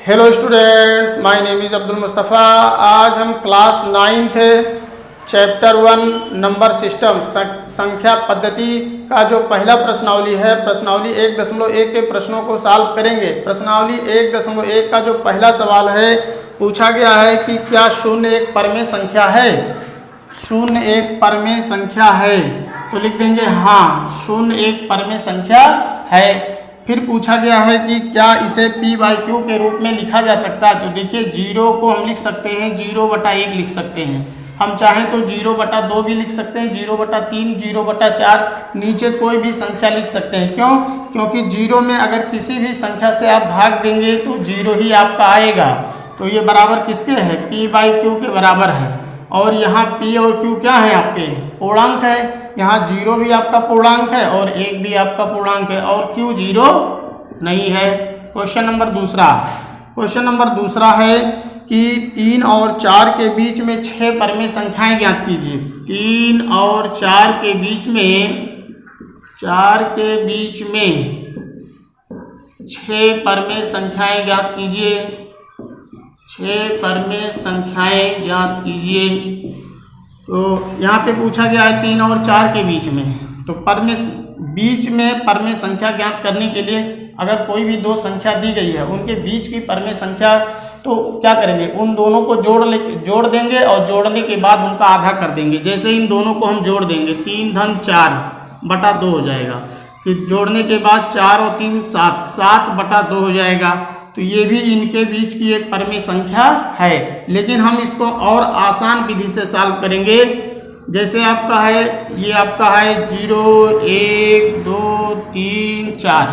Hello students, my name is Abdul Mustafa. आज हम class 9th chapter 1 number system संख्या पद्धति का जो पहला प्रश्नावली है, प्रश्नावली 1.1 के प्रश्नों को सॉल्व करेंगे। प्रश्नावली 1.1 का जो पहला सवाल है, पूछा गया है कि क्या 0 एक परमेय संख्या है। 0 एक परमेय संख्या है तो लिख देंगे हाँ, 0 एक परमेय संख्या है। फिर पूछा गया है कि क्या इसे p/q के रूप में लिखा जा सकता है। तो देखिए 0 को हम लिख सकते हैं 0/1 लिख सकते हैं, हम चाहें तो 0/2 भी लिख सकते हैं, 0/3, 0/4, नीचे कोई भी संख्या लिख सकते हैं। क्यों? क्योंकि 0 में अगर किसी भी संख्या से आप भाग देंगे तो 0 ही आपका आएगा। तो ये बराबर किसके है? p/q के बराबर है। और यहाँ p और q क्या है? आपके पूर्णांक है। यहाँ 0 भी आपका पूर्णांक है और 1 भी आपका पूर्णांक है और q 0 नहीं है। क्वेश्चन नंबर दूसरा है कि 3 और 4 के बीच में 6 परमेय संख्याएं ज्ञात कीजिए। 3 और 4 के बीच में 6 परमेय संख्याएं ज्ञात कीजिए। 6 परमेय संख्याएं ज्ञात कीजिए। तो यहाँ पे पूछा गया है 3 और 4 के बीच में, तो बीच में परमेय संख्या ज्ञात करने के लिए अगर कोई भी दो संख्या दी गई है, उनके बीच की परमेय संख्या, तो क्या करेंगे? उन दोनों को जोड़ देंगे और जोड़ने के बाद उनका आधा कर देंगे। जैसे इन दोनों को हम जोड़ देंगे 3 धन 4/2 हो जाएगा। फिर जोड़ने के बाद 4 और 3 7/2 हो जाएगा। तो ये भी इनके बीच की एक परमेय संख्या है, लेकिन हम इसको और आसान विधि से सॉल्व करेंगे। जैसे आपका है, ये आपका है 0 1 2 3 4,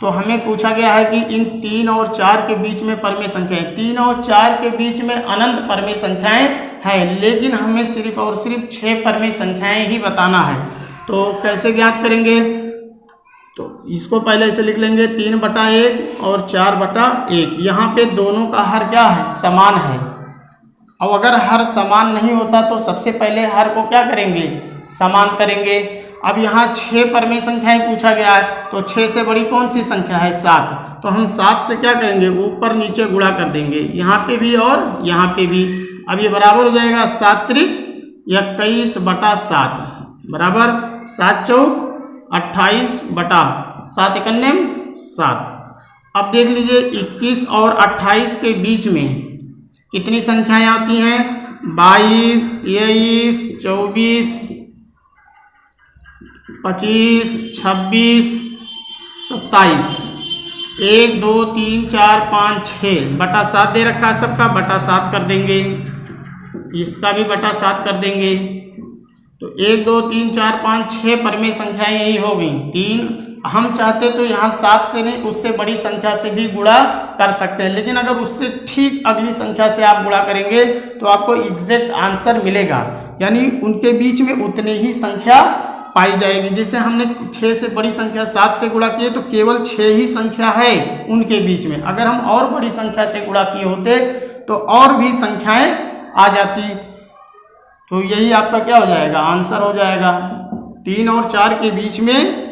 तो हमें पूछा गया है कि इन 3 और 4 के बीच में परमेय संख्या है। 3 और 4 के बीच में अनंत परमेय संख्याएं हैं, लेकिन हमें सिर्फ और सिर्फ 6 परमेय संख्याएं ही बताना है। तो कैसे ज्ञात करेंगे? तो इसको पहले ऐसे लिख लेंगे 3/1 और 4/1। यहाँ पे दोनों का हर क्या है? समान है। अब अगर हर समान नहीं होता तो सबसे पहले हर को क्या करेंगे? समान करेंगे। अब यहाँ 6 परमेय संख्याएं पूछा गया है, तो 6 से बड़ी कौन सी संख्या है? 7। तो हम 7 से क्या करेंगे? ऊपर नीचे गुणा कर देंगे, यहाँ पे भी और यहाँ पे भी। अब ये बराबर हो जाएगा 7×21/7 बराबर 7×4 28/7 × 7। अब देख लीजिए 21 और 28 के बीच में कितनी संख्याएं आती हैं? 22, 23, 24, 25, 26, 27। 1 2 3 4 5 6/7 दे रखा है सबका, /7 कर देंगे, इसका भी /7 कर देंगे। तो 1 2 3 4 5 6 परमेय संख्याएं यही हो गई। 3 हम चाहते तो यहाँ 7 से नहीं, उससे बड़ी संख्या से भी गुणा कर सकते हैं, लेकिन अगर उससे ठीक अगली संख्या से आप गुणा करेंगे तो आपको एग्जैक्ट आंसर मिलेगा, यानी उनके बीच में उतनी ही संख्या पाई जाएगी। जैसे हमने 6 से बड़ी संख्या 7 से गुणा किए तो केवल 6 ही संख्या है उनके बीच में। अगर हम और बड़ी संख्या से गुणा किए होते तो और भी संख्याएं आ जाती। तो यही आपका क्या हो जाएगा? आंसर हो जाएगा। 3 और 4 के बीच में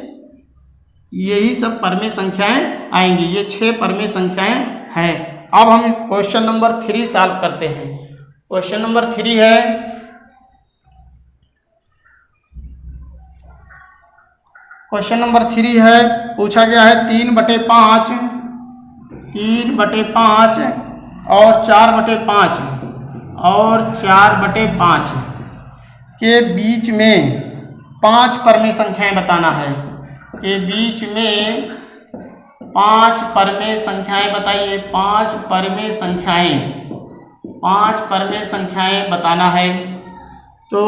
यही सब परमेय संख्याएं आएंगी। ये 6 परमेय संख्याएं हैं। अब हम इस क्वेश्चन नंबर 3 सॉल्व करते हैं। क्वेश्चन नंबर 3 है, पूछा गया है 3/5 और 4/5 के बीच में 5 परमेय संख्याएं बताना है। के बीच में 5 परमेय संख्याएं बताइए। 5 परमेय संख्याएं बताना है। तो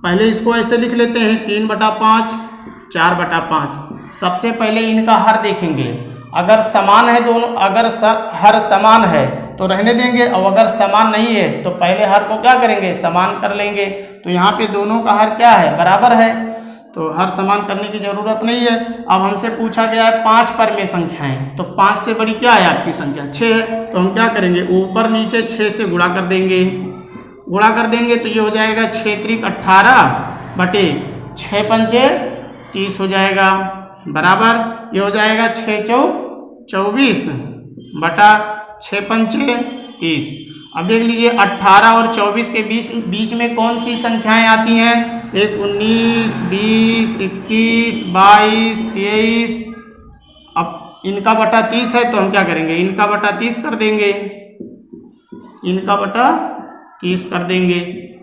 पहले इसको ऐसे लिख लेते हैं 3/5 4/5। सबसे पहले इनका हर देखेंगे। अगर समान है दोनों, अगर हर समान है तो रहने देंगे, और अगर समान नहीं है तो पहले हर को क्या करेंगे? समान कर लेंगे। तो यहाँ पे दोनों का हर क्या है? बराबर है, तो हर समान करने की जरूरत नहीं है। अब हमसे पूछा गया है 5 परमेय संख्याएं, तो 5 से बड़ी क्या है आपकी संख्या? 6 है। तो हम क्या करेंगे? ऊपर नीचे 6 से गुणा कर देंगे। तो ये हो जाएगा 6×3 18/6 पंचे 30 हो जाएगा, बराबर ये हो जाएगा 6 चौक 24 बटा 6 पंचे 30। अब देख लीजिए 18 और 24 के बीच में कौन सी संख्याएं आती हैं? एक 19, 20, 21, 22, 23। अब इनका बटा 30 है तो हम क्या करेंगे? इनका बटा 30 कर देंगे, इनका बटा 30 कर देंगे।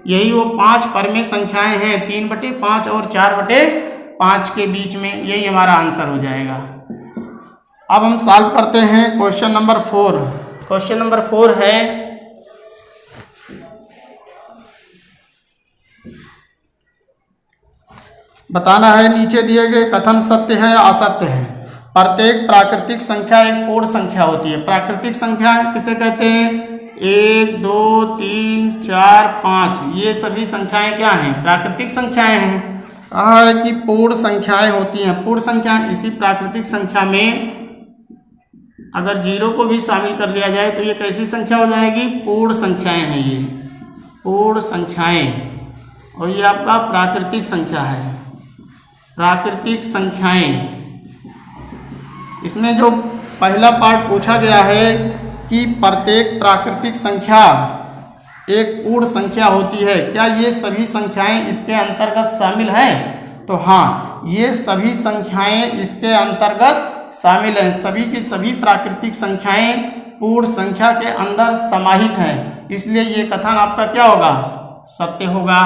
यही वो 5 परमेय संख्याएं हैं, 3/5 और 4/5 के बीच में। यही हमारा आंसर हो जाएगा। अब हम सॉल्व करते हैं क्वेश्चन नंबर 4। क्वेश्चन नंबर 4 है, बताना है नीचे दिए गए कथन सत्य है या असत्य है। प्रत्येक प्राकृतिक संख्या एक पूर्ण संख्या होती है। प्राकृतिक संख्या किसे कहते हैं? 1, 2, 3, 4, 5 ये सभी संख्याएं क्या हैं? प्राकृतिक संख्याएं हैं। कहा है कि पूर्ण संख्याएं होती हैं। पूर्ण संख्या, इसी प्राकृतिक संख्या में अगर 0 को भी शामिल कर लिया जाए तो ये कैसी संख्या हो जाएगी? पूर्ण संख्याएं हैं ये, पूर्ण संख्याएं। और ये आपका प्राकृतिक संख्या है, प्राकृतिक संख्याएं। इसमें जो पहला पार्ट पूछा गया है कि प्रत्येक प्राकृतिक संख्या एक पूर्ण संख्या होती है, क्या ये सभी संख्याएं इसके अंतर्गत शामिल हैं? तो हाँ, ये सभी संख्याएं इसके अंतर्गत शामिल हैं। सभी की सभी प्राकृतिक संख्याएं पूर्ण संख्या के अंदर समाहित हैं। इसलिए ये कथन आपका क्या होगा? सत्य होगा,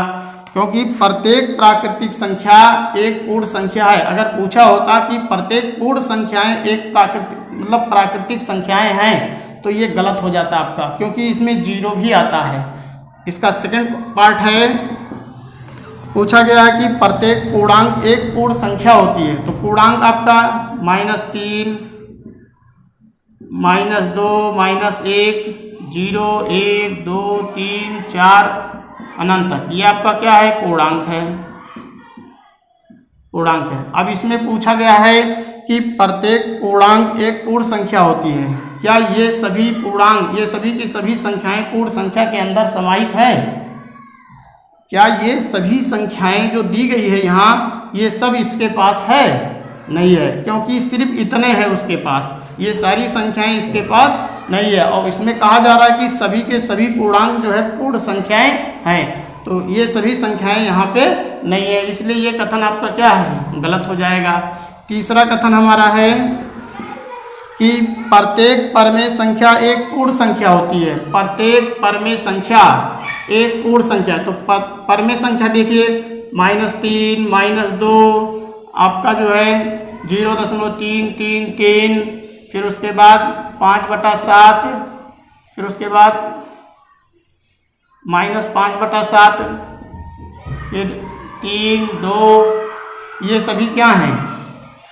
क्योंकि प्रत्येक प्राकृतिक संख्या एक पूर्ण संख्या है। अगर पूछा होता कि प्रत्येक पूर्ण संख्याएं एक प्राकृतिक संख्याएं हैं तो ये गलत हो जाता आपका, क्योंकि इसमें 0 भी आता है। इसका सेकंड पार्ट है, पूछा गया है कि प्रत्येक पूर्णांक एक पूर्ण संख्या होती है। तो पूर्णांक आपका -3, -2, -1, 0, 1, 2, 3, 4 अनंत तक, ये आपका क्या है? पूर्णांक है, पूर्णांक है। अब इसमें पूछा गया है कि प्रत्येक पूर्णांक एक पूर्ण संख्या होती है। क्या ये सभी पूर्णांक, ये सभी की सभी संख्याएं पूर्ण संख्या के अंदर समाहित हैं? क्या ये सभी संख्याएं जो दी गई है यहाँ, ये सब इसके पास है? नहीं है, क्योंकि सिर्फ इतने हैं उसके पास, ये सारी संख्याएं इसके पास नहीं है। और इसमें कहा जा रहा है कि सभी के सभी पूर्णांक जो है पूर्ण संख्याएं हैं, तो ये सभी संख्याएं यहाँ पे नहीं है। इसलिए ये कथन आपका क्या है? गलत हो जाएगा। तीसरा कथन हमारा है कि प्रत्येक परमेय संख्या एक पूर्ण संख्या होती है। प्रत्येक परमेय संख्या एक पूर्ण संख्या। तो परमेय संख्या देखिए, -3, -2 आपका जो है 0.333, फिर उसके बाद 5/7, फिर उसके बाद -5/7, फिर 3, 2, ये सभी क्या हैं?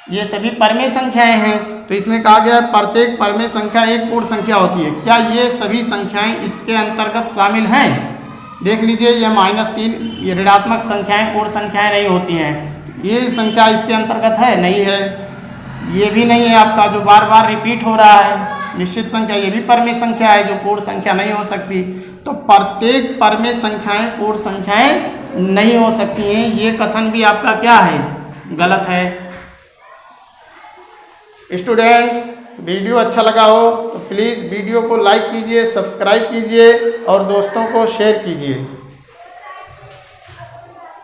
ये सभी परमेय संख्याएं हैं। तो इसमें कहा गया है प्रत्येक परमेय संख्या एक पूर्ण संख्या होती है। क्या ये सभी संख्याएं इसके अंतर्गत शामिल हैं? देख लीजिए, ये -3 ये ऋणात्मक संख्याएं पूर्ण संख्याएं नहीं होती हैं। ये संख्या इसके अंतर्गत है? नहीं है। ये भी नहीं है आपका, जो बार बार रिपीट हो रहा है निश्चित संख्या, ये भी परमेय संख्या है जो पूर्ण संख्या नहीं हो सकती। तो प्रत्येक परमेय संख्याएं पूर्ण संख्याएं नहीं हो सकती हैं। ये कथन भी आपका क्या है? गलत है। स्टूडेंट्स, वीडियो अच्छा लगा हो तो प्लीज़ वीडियो को लाइक कीजिए, सब्सक्राइब कीजिए और दोस्तों को शेयर कीजिए।